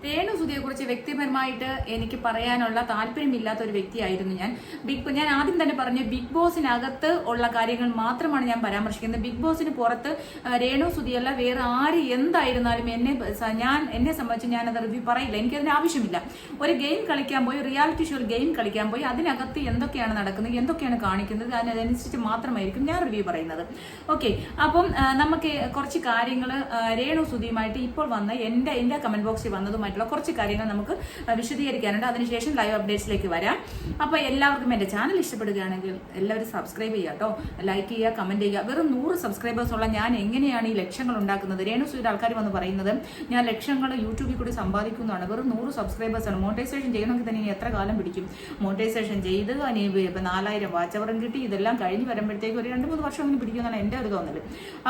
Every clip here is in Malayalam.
രേണു സുധിയെ കുറിച്ച് വ്യക്തിപരമായിട്ട് എനിക്ക് പറയാനുള്ള താല്പര്യമില്ലാത്ത ഒരു വ്യക്തിയായിരുന്നു ഞാൻ. ഞാൻ ആദ്യം തന്നെ പറഞ്ഞു, ബിഗ് ബോസിനകത്ത് ഉള്ള കാര്യങ്ങൾ മാത്രമാണ് ഞാൻ പരാമർശിക്കുന്നത്. ബിഗ് ബോസിന് പുറത്ത് രേണു സുധിയല്ല വേറെ ആര് എന്തായിരുന്നാലും എന്നെ സംബന്ധിച്ച് ഞാനത് റിവ്യൂ പറയില്ല. എനിക്കതിന് ആവശ്യമില്ല. ഒരു ഗെയിം കളിക്കാൻ പോയി, റിയാലിറ്റി ഷോ ഗെയിം കളിക്കാൻ പോയി, അതിനകത്ത് എന്തൊക്കെയാണ് നടക്കുന്നത്, എന്തൊക്കെയാണ് കാണിക്കുന്നത്, അതിനനുസരിച്ച് മാത്രമായിരിക്കും ഞാൻ റിവ്യൂ പറയുന്നത്. ഓക്കെ, അപ്പം നമുക്ക് കുറച്ച് കാര്യങ്ങൾ രേണു സുധിയുമായിട്ട് ഇപ്പോൾ വന്ന എന്റെ കമന്റ് ബോക്സിൽ വന്നതുമായിട്ടുള്ള കുറച്ച് കാര്യങ്ങൾ നമുക്ക് വിശദീകരിക്കാനുണ്ട്. അതിനുശേഷം ലൈവ് അപ്ഡേറ്റ്സിലേക്ക് വരാം. അപ്പോൾ എല്ലാവർക്കും എൻ്റെ ചാനൽ ഇഷ്ടപ്പെടുകയാണെങ്കിൽ എല്ലാവരും സബ്സ്ക്രൈബ് ചെയ്യുക കേട്ടോ, ലൈക്ക് ചെയ്യുക, കമന്റ് ചെയ്യുക. വെറും 100 സബ്സ്ക്രൈബേഴ്സ് ഉള്ള ഞാൻ എങ്ങനെയാണ് ഈ ലക്ഷങ്ങൾ ഉണ്ടാക്കുന്നത്? രേണു സുധിയുടെ ആൾക്കാർ വന്ന് പറയുന്നത് ഞാൻ ലക്ഷങ്ങൾ യൂട്യൂബിൽ കൂടി സമ്പാദിക്കുന്നതാണ്. വെറും 100 സബ്സ്ക്രൈബേഴ്സ് ആണ്. മോണിറ്റൈസേഷൻ ചെയ്യണമെങ്കിൽ തന്നെ ഇനി എത്ര കാലം പിടിക്കും? മോണിറ്റൈസേഷൻ ചെയ്ത് ഇപ്പം 4000 വാച്ച് അവറും കിട്ടി. ഇതെല്ലാം കഴിഞ്ഞ് വരുമ്പോഴത്തേക്ക് ഒരു 2-3 വർഷം അങ്ങനെ പിടിക്കുമെന്നാണ് എൻ്റെ ഒരു തോന്നൽ.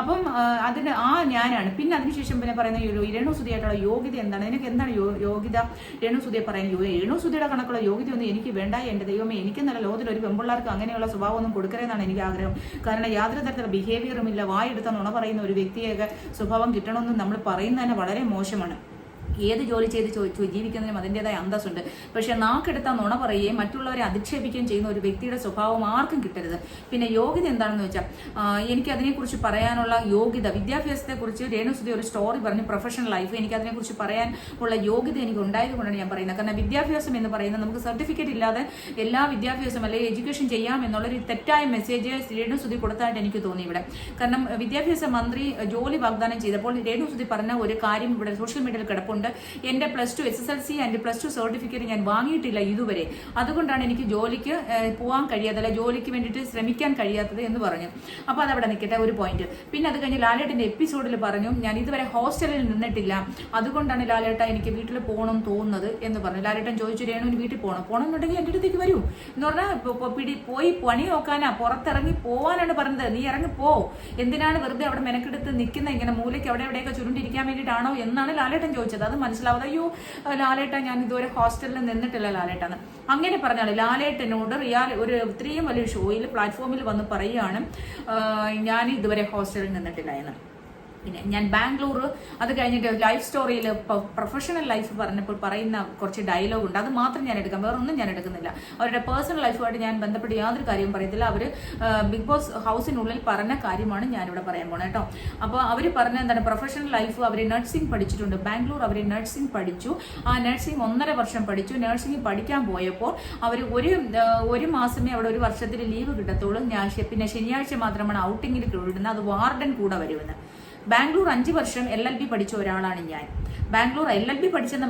അപ്പം അതിന് ഞാനാണ്. പിന്നെ അതിനുശേഷം പിന്നെ പറയുന്ന രേണു സുധിയായിട്ടുള്ള യോഗ്യത എന്താണ്? എനിക്ക് എന്താണ് യോഗ്യത? രേണു സുധിയെ പറയാൻ രേണു സുധിയുടെ കണക്കുള്ള യോഗ്യതയൊന്നും എനിക്ക് വേണ്ട. എൻ്റെ ദൈവമേ, എനിക്ക് നല്ല ലോകത്തിൽ ഒരു പെൺപിള്ളേർക്ക് അങ്ങനെയുള്ള സ്വഭാവമൊന്നും കൊടുക്കരുതെന്നാണ് എനിക്ക് ആഗ്രഹം. കാരണം യാതൊരു തരത്തിലുള്ള ബിഹേവിയറും ഇല്ല. വായെടുത്ത നുണ പറയുന്ന ഒരു വ്യക്തിയൊക്കെ സ്വഭാവം കിട്ടണമെന്ന് നമ്മൾ പറയുന്നത് തന്നെ വളരെ മോശമാണ്. ഏത് ജോലി ചെയ്ത് ജീവിക്കുന്നതിനും അതിൻ്റെതായ അന്തസ്സുണ്ട്. പക്ഷെ നാക്കെടുത്താൽ നുണ പറയുകയും മറ്റുള്ളവരെ അധിക്ഷേപിക്കുകയും ചെയ്യുന്ന ഒരു വ്യക്തിയുടെ സ്വഭാവം ആർക്കും കിട്ടരുത്. പിന്നെ യോഗ്യത എന്താണെന്ന് വെച്ചാൽ, എനിക്ക് അതിനെക്കുറിച്ച് പറയാനുള്ള യോഗ്യത, വിദ്യാഭ്യാസത്തെക്കുറിച്ച് രേണു സുധി ഒരു സ്റ്റോറി പറഞ്ഞു, പ്രൊഫഷണൽ ലൈഫ്. എനിക്ക് അതിനെക്കുറിച്ച് പറയാൻ ഉള്ള യോഗ്യത എനിക്ക് ഉണ്ടായത് കൊണ്ടാണ് ഞാൻ പറയുന്നത്. കാരണം വിദ്യാഭ്യാസം എന്ന് പറയുന്നത് നമുക്ക് സർട്ടിഫിക്കറ്റ് ഇല്ലാതെ എല്ലാ വിദ്യാഭ്യാസം അല്ലെങ്കിൽ എഡ്യൂക്കേഷൻ ചെയ്യാം എന്നുള്ളൊരു തെറ്റായ മെസ്സേജ് രേണു സുധി കൊടുത്തായിട്ട് എനിക്ക് തോന്നി ഇവിടെ. കാരണം വിദ്യാഭ്യാസ മന്ത്രി ജോലി വാഗ്ദാനം ചെയ്തപ്പോൾ രേണു സുധി പറഞ്ഞ ഒരു കാര്യം ഇവിടെ സോഷ്യൽ മീഡിയയിൽ കിടപ്പുണ്ട്. എന്റെ +2 SSLC ആൻഡ് +2 സർട്ടിഫിക്കറ്റ് ഞാൻ വാങ്ങിയിട്ടില്ല ഇതുവരെ. അതുകൊണ്ടാണ് എനിക്ക് ജോലിക്ക് പോകാൻ കഴിയാത്തത്, ജോലിക്ക് വേണ്ടിയിട്ട് ശ്രമിക്കാൻ കഴിയാത്തത് എന്ന് പറഞ്ഞു. അപ്പോൾ അതവിടെ നിൽക്കട്ടെ, ഒരു പോയിന്റ്. പിന്നെ അത് കഴിഞ്ഞ് ലാലേട്ടന്റെ എപ്പിസോഡിൽ പറഞ്ഞു, ഞാൻ ഇതുവരെ ഹോസ്റ്റലിൽ നിന്നിട്ടില്ല, അതുകൊണ്ടാണ് ലാലേട്ട എനിക്ക് വീട്ടിൽ പോകണം തോന്നുന്നത് എന്ന് പറഞ്ഞു. ലാലേട്ടൻ ചോദിച്ചു, രേണുവിന് വീട്ടിൽ പോകണമെന്നുണ്ടെങ്കിൽ എൻ്റെ അടുത്തേക്ക് വരൂ എന്ന് പറഞ്ഞാൽ പോയി പണി നോക്കാനാ, പുറത്തിറങ്ങി പോവാനാണ് പറഞ്ഞത്. നീ ഇറങ്ങി പോ, എന്തിനാണ് വെറുതെ അവിടെ മെനക്കെടുത്ത് നിൽക്കുന്ന, ഇങ്ങനെ മൂലയ്ക്ക് എവിടെയൊക്കെ ചുരുണ്ടിരിക്കാൻ വേണ്ടിയിട്ടാണോ എന്നാണ് ലാലേട്ടൻ ചോദിച്ചത്. അത് മനസ്സിലാവാതെ, അയ്യോ ലാലേട്ട ഞാൻ ഇതുവരെ ഹോസ്റ്റലിൽ നിന്നിട്ടില്ല ലാലേട്ടാന്ന് അങ്ങനെ പറഞ്ഞാൽ ലാലേട്ടനോട് ഒരു ഇത്രയും വലിയ ഷോയിൽ പ്ലാറ്റ്ഫോമിൽ വന്ന് പറയുകയാണ് ഞാൻ ഇതുവരെ ഹോസ്റ്റലിൽ നിന്നിട്ടില്ല എന്ന്. പിന്നെ ഞാൻ ബാംഗ്ലൂർ, അത് കഴിഞ്ഞിട്ട് ലൈഫ് സ്റ്റോറിയിൽ പ്രൊഫഷണൽ ലൈഫ് പറഞ്ഞപ്പോൾ പറയുന്ന കുറച്ച് ഡയലോഗ് ഉണ്ട്, അത് മാത്രം ഞാൻ എടുക്കാം, വേറെ ഒന്നും ഞാൻ എടുക്കുന്നില്ല. അവരുടെ പേഴ്സണൽ ലൈഫുമായിട്ട് ഞാൻ ബന്ധപ്പെട്ട് യാതൊരു കാര്യവും പറയത്തില്ല. അവർ ബിഗ് ബോസ് ഹൗസിനുള്ളിൽ പറഞ്ഞ കാര്യമാണ് ഞാനിവിടെ പറയാൻ പോണത് കേട്ടോ. അപ്പോൾ അവർ പറഞ്ഞ എന്താണ്, പ്രൊഫഷണൽ ലൈഫ്, അവർ നഴ്സിംഗ് പഠിച്ചിട്ടുണ്ട്. ബാംഗ്ലൂർ അവർ നഴ്സിംഗ് പഠിച്ചു. ആ നഴ്സിംഗ് 1.5 വർഷം പഠിച്ചു. നഴ്സിംഗ് പഠിക്കാൻ പോയപ്പോൾ അവർ ഒരു മാസമേ അവിടെ ഒരു വർഷത്തിൽ ലീവ് കിട്ടത്തുള്ളൂ. പിന്നെ ശനിയാഴ്ച മാത്രമാണ് ഔട്ടിങ്ങിൽ വിടുന്നത്. അത് വാർഡൻ കൂടെ വരുമെന്ന്. ബാംഗ്ലൂർ 5 വർഷം LLB പഠിച്ച ഒരാളാണ് ഞാൻ. ബാംഗ്ലൂർ LLB പഠിച്ചെന്ന